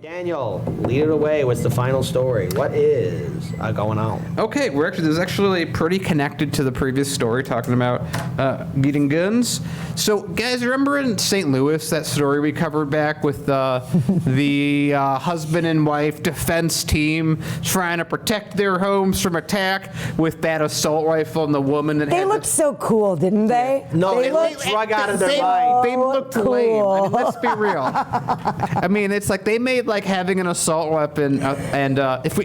Daniel, lead it away. What's the final story? What is going on? Okay, this is actually pretty connected to the previous story, talking about getting guns. So, guys, remember in St. Louis that story we covered back with the husband and wife defense team trying to protect their homes from attack with that assault rifle, and the woman that They had looked so cool, didn't they? No, they they drug out of their mind. They looked cool. lame. I mean, let's be real. I mean, it's like they made like having an assault weapon, and if we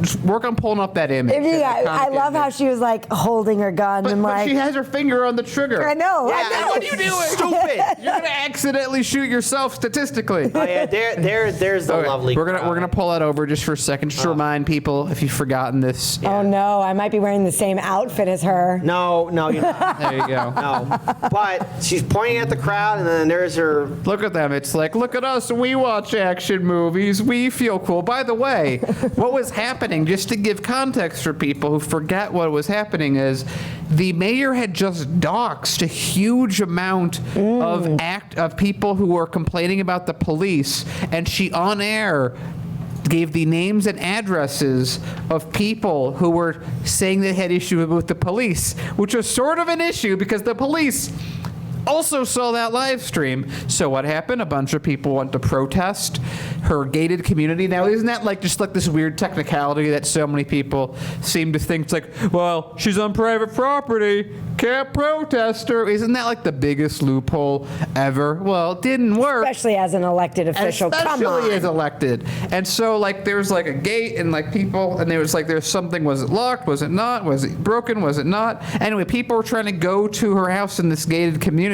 just work on pulling up that image. I love how she was like holding her gun But, and but like. she has her finger on the trigger. I know. Yeah, I know. What are you doing? Stupid. You're gonna accidentally shoot yourself statistically. Oh yeah, there's the Okay, lovely. We're gonna pull that over just for a second, just to remind people if you've forgotten this. Oh no, I might be wearing the same outfit as her. No, you're not. There you go. No, but she's pointing at the crowd, and then there's her. Look at them. It's like, look at us. We watch action movies. We feel cool. By the way, what was happening, just to give context for people who forget what was happening, is the mayor had just doxed a huge amount of people who were complaining about the police, and she on air gave the names and addresses of people who were saying they had issue with the police, which was sort of an issue because the police also saw that live stream. So what happened? A bunch of people went to protest her gated community. Now, isn't that like just like this weird technicality that so many people seem to think? It's like, well, she's on private property, can't protest her. Isn't that like the biggest loophole ever? Well, it didn't work. Especially as an elected official. Come Especially on. as elected. And so like there's like a gate and like people, and there was like there's something, was it locked, was it not, was it broken, was it not? Anyway, people were trying to go to her house in this gated community,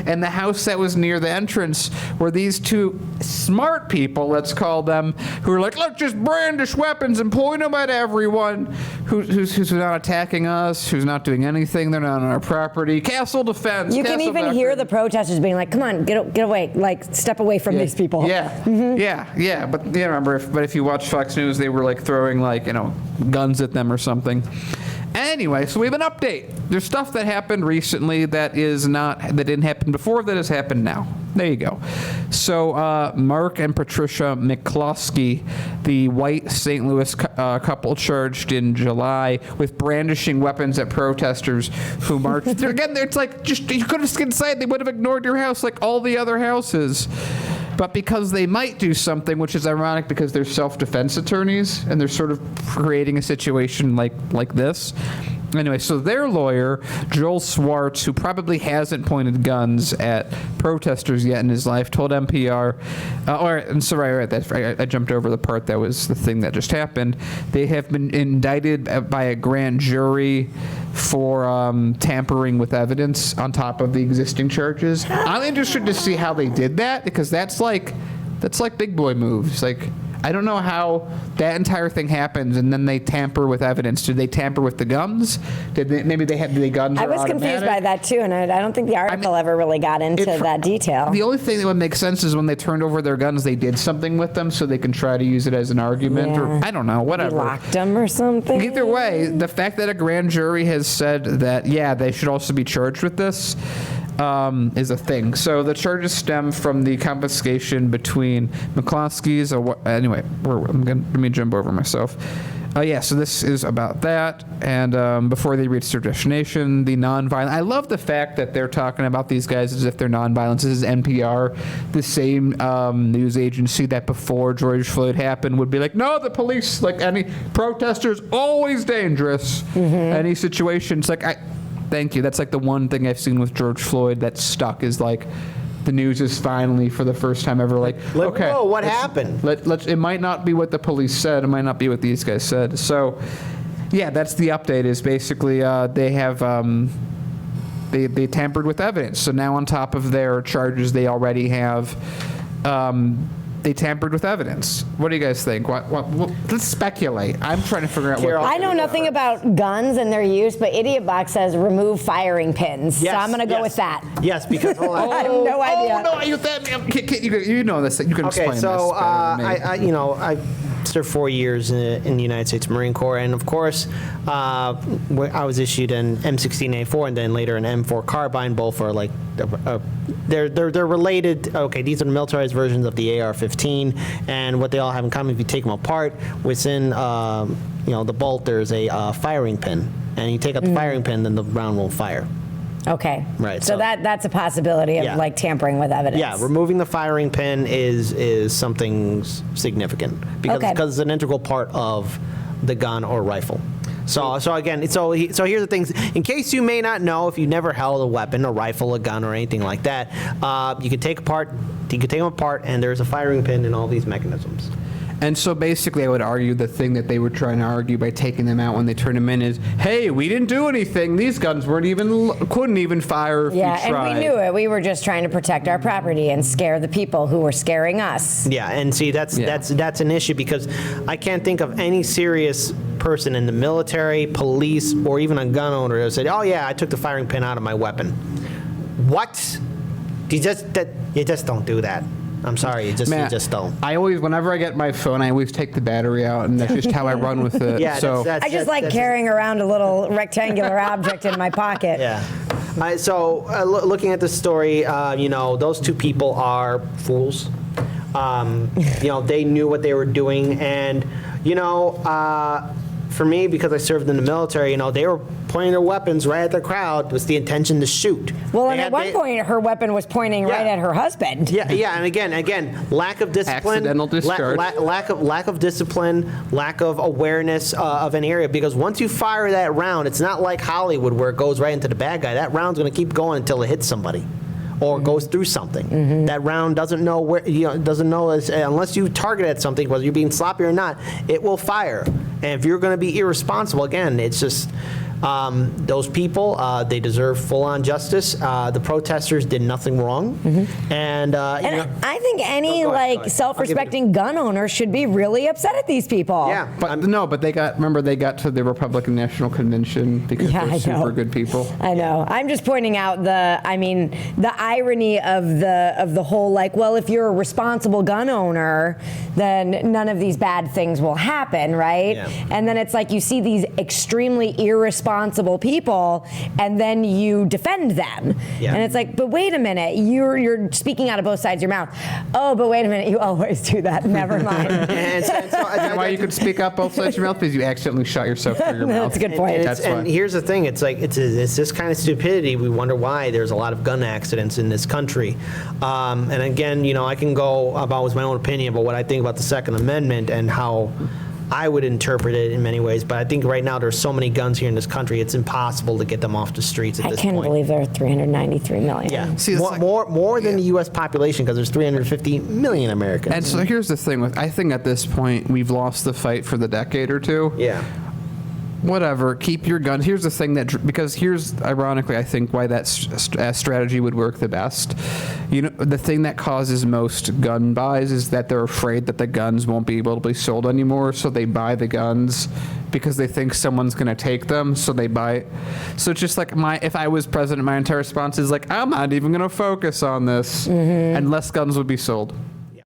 and the house that was near the entrance were these two smart people, let's call them, who were like, let's just brandish weapons and point them at everyone who's not attacking us, who's not doing anything, they're not on our property. Castle defense. You can castle even hear doctrine. the protesters being like, come on, get away, like step away from these people. Yeah, yeah. But you remember, if you watch Fox News, they were like throwing like guns at them or something. Anyway, so we have an update. There's stuff that happened recently that didn't happen before, that has happened now. There you go. So Mark and Patricia McCloskey, the white St. Louis couple charged in July with brandishing weapons at protesters who marched. Again, it's like, just you could have skinned aside. They would have ignored your house like all the other houses. But because they might do something, which is ironic because they're self-defense attorneys, and they're sort of creating a situation like this. Anyway, so their lawyer, Joel Swartz, who probably hasn't pointed guns at protesters yet in his life, told NPR, I jumped over the part that was the thing that just happened. They have been indicted by a grand jury for tampering with evidence on top of the existing charges. I'm interested to see how they did that, because that's like big boy moves. Like, I don't know how that entire thing happens, and then they tamper with evidence. Did they tamper with the guns? Maybe they had the guns? I was confused by that too, and I don't think the article ever really got into that detail. The only thing that would make sense is when they turned over their guns, they did something with them so they can try to use it as an argument, or I don't know, whatever. Locked them or something. Either way, the fact that a grand jury has said that, they should also be charged with this, is a thing. So the charges stem from the confiscation between McCloskey's. Anyway, let me jump over myself. So this is about that. And before they reach their destination, the nonviolent. I love the fact that they're talking about these guys as if they're nonviolent. This is NPR, the same news agency that before George Floyd happened would be like, no, the police, like any protesters, always dangerous. Any situation. It's like, thank you. That's like the one thing I've seen with George Floyd that stuck, is like the news is finally for the first time ever like, okay, whoa, what happened? It might not be what the police said. It might not be what these guys said. So, that's the update. Is basically they have they tampered with evidence. So now on top of their charges, they already have. They tampered with evidence. What do you guys think? Let's speculate. I'm trying to figure out Carol, I know nothing about guns and their use, but Idiot Box says remove firing pins. Yes, so I'm going to go with that. Yes, because hold on. I have no idea. Oh no! You know this. You can explain Okay, so this better than me. I served 4 years in the United States Marine Corps, and of course, I was issued an M16A4 and then later an M4 carbine. Both are like they're related. Okay, these are the militarized versions of the AR-15, and what they all have in common, if you take them apart, within the bolt there's a firing pin, and you take out the firing pin, then the round won't fire. Okay. Right, So, so- that's a possibility of Yeah. like tampering with evidence. Yeah, removing the firing pin is something significant because Okay. it's an integral part of the gun or rifle. So again, so here's the things. In case you may not know, if you never held a weapon, a rifle, a gun, or anything like that, you can take them apart, and there's a firing pin in all these mechanisms. And so basically, I would argue the thing that they were trying to argue by taking them out when they turned them in is, hey, we didn't do anything. These guns couldn't even fire if Yeah, we tried. and we knew it. We were just trying to protect our property and scare the people who were scaring us. Yeah, and see that's an issue because I can't think of any serious person in the military, police, or even a gun owner that said, "Oh yeah, I took the firing pin out of my weapon." What? You just don't do that. I'm sorry, you just don't. I always, whenever I get my phone, I always take the battery out, and that's just how I run with it. Yeah, so that's I just like carrying around a little rectangular object in my pocket. Yeah. Looking at the story, those two people are fools. They knew what they were doing, and for me, because I served in the military, they were pointing their weapons right at the crowd with the intention to shoot. Well, and at one point, her weapon was pointing right at her husband. Yeah, and again, lack of discipline, Accidental discharge. lack of discipline, lack of awareness of an area. Because once you fire that round, it's not like Hollywood where it goes right into the bad guy. That round's going to keep going until it hits somebody or goes through something. That round doesn't know where, unless you target at something, whether you're being sloppy or not, it will fire. And if you're going to be irresponsible, again, it's just. Those people, they deserve full-on justice. The protesters did nothing wrong, and I think any Go ahead. self-respecting gun owner should be really upset at these people. yeah, but they got to the Republican National Convention because Yeah, I they're super know. good people. I know. I'm just pointing out the irony of the whole, like, well, if you're a responsible gun owner, then none of these bad things will happen, right? Yeah. And then it's like you see these extremely irresponsible people, and then you defend them. Yeah. And it's like, but wait a minute, you're speaking out of both sides of your mouth. Oh, but wait a minute, you always do that. Never mind. And why you could speak up both sides of your mouth because you accidentally shot yourself through your mouth. That's a good point. That's and why. here's the thing: it's like it's this kind of stupidity. We wonder why there's a lot of gun accidents in this country. And again, I can go about with my own opinion, but what I think about the Second Amendment and how I would interpret it in many ways. But I think right now there's so many guns here in this country, it's impossible to get them off the streets at I this can't point. believe there are 393 million. Yeah, See, it's like- more than the U.S. population because there's 350 million Americans. And so here's the thing I think at this point we've lost the fight for the decade or two. yeah. Whatever, keep your gun. Here's the thing because here's ironically I think why that strategy would work the best. The thing that causes most gun buys is that they're afraid that the guns won't be able to be sold anymore, so they buy the guns because they think someone's going to take them, so they buy. So it's just like if I was president, my entire response is like, I'm not even going to focus on this, and less guns would be sold.